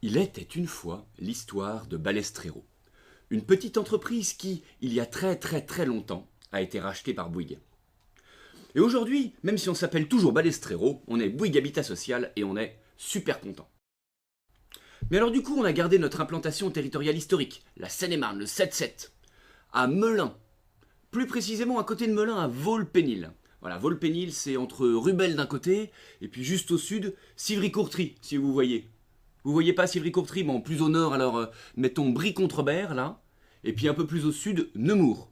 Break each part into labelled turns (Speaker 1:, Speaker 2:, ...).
Speaker 1: Il était une fois l'histoire de Balestrero, une petite entreprise qui, il y a très longtemps, a été rachetée par Bouygues. Et aujourd'hui, même si on s'appelle toujours Balestrero, on est Bouygues Habitat Social et on est super content. Mais alors du coup, on a gardé notre implantation territoriale historique, la Seine-et-Marne, le 7-7, à Melun, plus précisément à côté de Melun, à Volpénil. Voilà, Volpénil, c'est entre Rubel d'un côté, et puis juste au sud, Civry-Courtry, si vous voyez. Vous voyez pas Civry-Courtry, bon, plus au nord, alors mettons Brie-Contrebert, là, et puis un peu plus au sud, Nemours.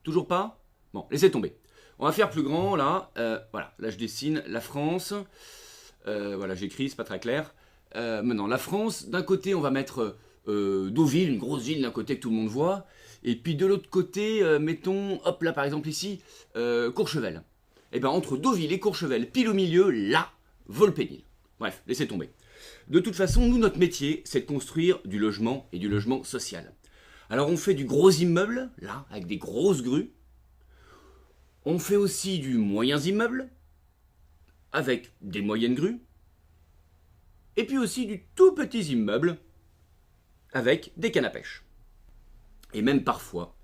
Speaker 1: Toujours pas? Bon, laissez tomber. On va faire plus grand, là, voilà, là je dessine la France, voilà, j'écris, c'est pas très clair. Maintenant, la France, d'un côté, on va mettre Deauville, une grosse ville d'un côté que tout le monde voit, et puis de l'autre côté, mettons, hop là par exemple ici, Courchevel. Et bien entre Deauville et Courchevel, pile au milieu, là, Volpénil. Bref, laissez tomber. De toute façon, nous, notre métier, c'est de construire du logement et du logement social. Alors on fait du gros immeuble, là, avec des grosses grues. On fait aussi du moyens immeuble, avec des moyennes grues. Et puis aussi du tout petits immeubles, avec des cannes à pêche. Et même parfois,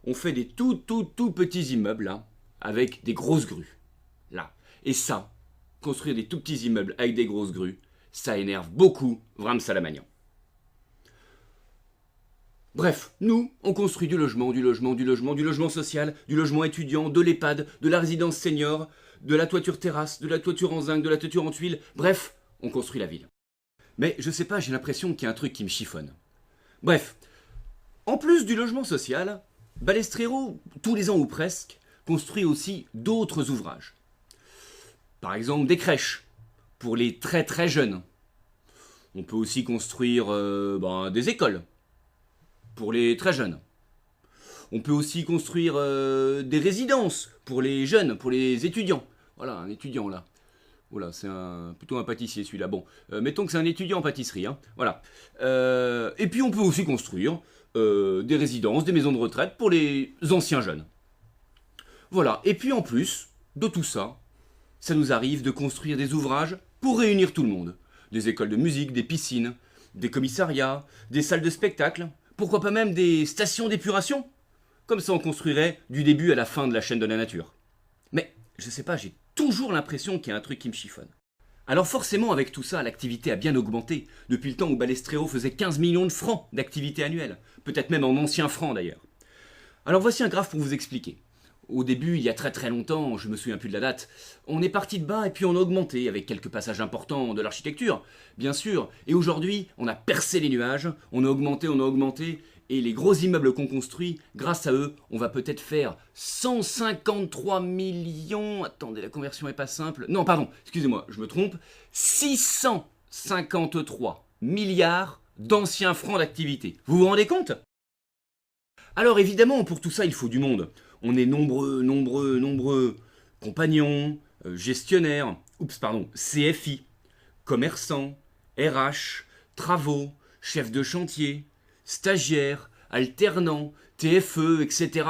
Speaker 1: on fait des tout petits immeubles, là, avec des grosses grues. Là. Et ça, construire des tout petits immeubles avec des grosses grues, ça énerve beaucoup Vrams Salamagnan. Bref, nous, on construit du logement social, du logement étudiant, de l'EHPAD, de la résidence senior, de la toiture terrasse, de la toiture en zinc, de la toiture en tuiles, bref, on construit la ville. Mais je sais pas, j'ai l'impression qu'il y a un truc qui me chiffonne. Bref, en plus du logement social, Balestrero, tous les ans ou presque, construit aussi d'autres ouvrages. Par exemple des crèches, pour les très jeunes. On peut aussi construire des écoles, pour les très jeunes. On peut aussi construire des résidences, pour les jeunes, pour les étudiants. Voilà, un étudiant là. Voilà, c'est plutôt un pâtissier celui-là. Bon, mettons que c'est un étudiant en pâtisserie. Hein. Voilà. Et puis on peut aussi construire des résidences, des maisons de retraite pour les anciens jeunes. Voilà. Et puis en plus de tout ça, ça nous arrive de construire des ouvrages pour réunir tout le monde. Des écoles de musique, des piscines, des commissariats, des salles de spectacle, pourquoi pas même des stations d'épuration. Comme ça on construirait du début à la fin de la chaîne de la nature. Mais, je sais pas, j'ai toujours l'impression qu'il y a un truc qui me chiffonne. Alors forcément, avec tout ça, l'activité a bien augmenté, depuis le temps où Balestrero faisait 15 millions de francs d'activité annuelle, peut-être même en anciens francs d'ailleurs. Alors voici un graphe pour vous expliquer. Au début, il y a très longtemps, je me souviens plus de la date, on est parti de bas et puis on a augmenté avec quelques passages importants de l'architecture, bien sûr. Et aujourd'hui, on a percé les nuages, on a augmenté, et les gros immeubles qu'on construit, grâce à eux, on va peut-être faire 153 millions... Attendez, la conversion est pas simple. Non, pardon, excusez-moi, je me trompe. 653 milliards d'anciens francs d'activité. Vous vous rendez compte? Alors évidemment, pour tout ça, il faut du monde. On est nombreux. Compagnons, gestionnaires, CFI, commerçants, RH, travaux, chefs de chantier, stagiaires, alternants, TFE, etc.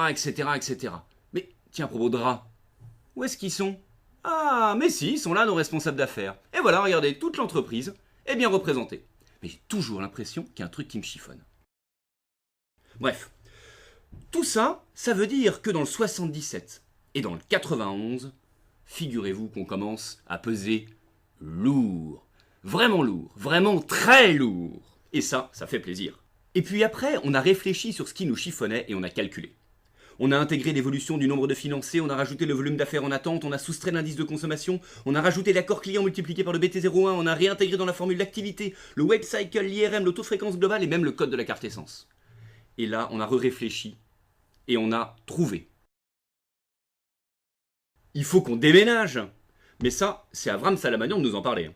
Speaker 1: Mais tiens, à propos de rats, où est-ce qu'ils sont? Ah, mais si, ils sont là, nos responsables d'affaires. Et voilà, regardez, toute l'entreprise est bien représentée. Mais j'ai toujours l'impression qu'il y a un truc qui me chiffonne. Bref. Tout ça, ça veut dire que dans le 77 et dans le 91, figurez-vous qu'on commence à peser lourd. Vraiment très lourd. Et ça fait plaisir. Et puis après, on a réfléchi sur ce qui nous chiffonnait et on a calculé. On a intégré l'évolution du nombre de financés, on a rajouté le volume d'affaires en attente, on a soustrait l'indice de consommation, on a rajouté l'accord client multiplié par le BT01, on a réintégré dans la formule d'activité le web cycle, l'IRM, le taux de fréquence globale et même le code de la carte essence. Et là, on a réfléchi et on a trouvé. Il faut qu'on déménage. Mais ça, c'est à Vrams Salamagnan de nous en parler.